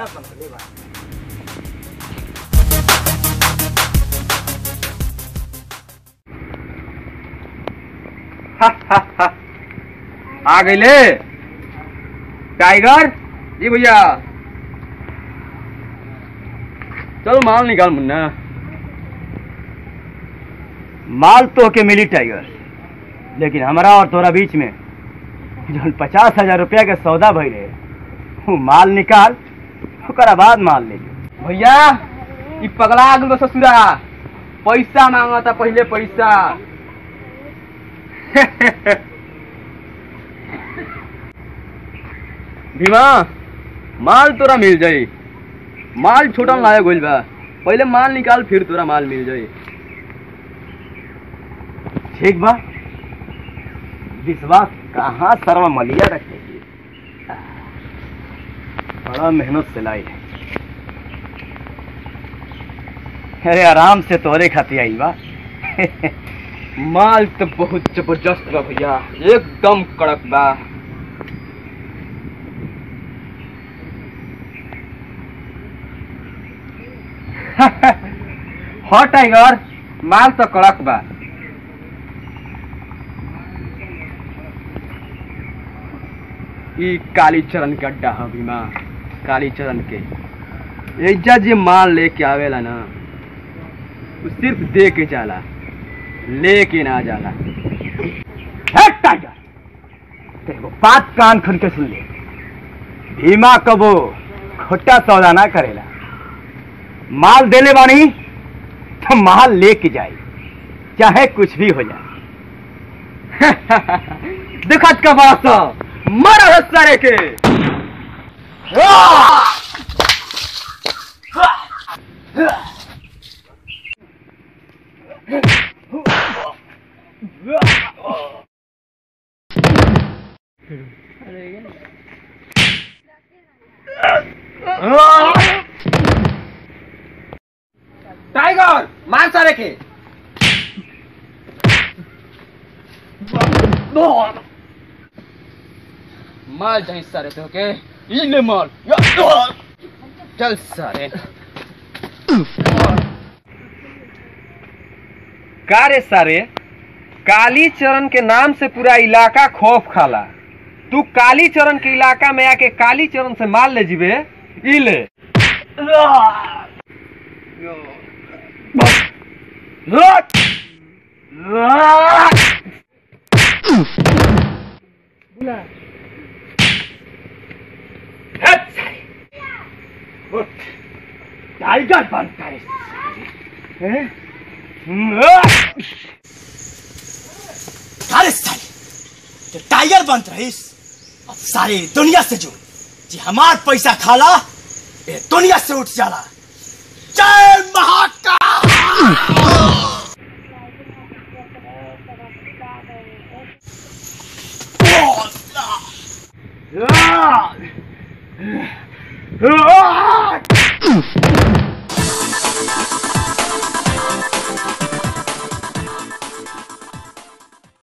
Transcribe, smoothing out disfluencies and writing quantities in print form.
महीना बनले बा। आ गईले टाइगर जी भैया। चलो माल निकाल मुन्ना। माल तो के मिली टाइगर, लेकिन हमारा और तोरा बीच में जो 50,000 रुपया के सौदा भइले वो माल निकाल, ओकरा बाद माल ले ली। भैया ई पगला गल ससुरा, पैसा मांगता पहले पैसा। भीमा माल तोरा मिल जाई, माल छोटा लाया गोल बा, पहले माल निकाल फिर तोरा माल मिल जाई। ठीक बा, विश्वास कहाँ सर्व मलिया रखेगी, बड़ा मेहनत से लाई है। अरे आराम से तोरे खाती आई बा। माल तो बहुत जबरदस्त बा भैया, एकदम कड़क बा। हाँ टाइगर, माल तो कड़क बा। ई कालीचरण के अड्डा है भीमा, कालीचरण के। एजा जे माल लेके आवेला ना, वो सिर्फ दे के जाला, लेके ना जाला। टाइगर, तेरे को बात कान खोल के सुन ले, भीमा कबो खोटा सौदा ना करेला। माल देले बानी तो माल लेके जाए, चाहे कुछ भी हो जाए। देखत का बड़ा सा मारा सारे के। टाइगर मार सारे के। माल चाहिए सारे तो के, ले माल। चल सारे। का रे सारे, कालीचरण के नाम से पूरा इलाका खौफ खाला, तू कालीचरण के इलाका में आके कालीचरण से माल ले जीबे। ई ले। टाइगर बनता है, अरे साले तो टाइगर बनत रहीस, अब सारे दुनिया से जुड़ जी हमार पैसा खाला ये दुनिया से उठ जाला। जय महाकाल। Ah!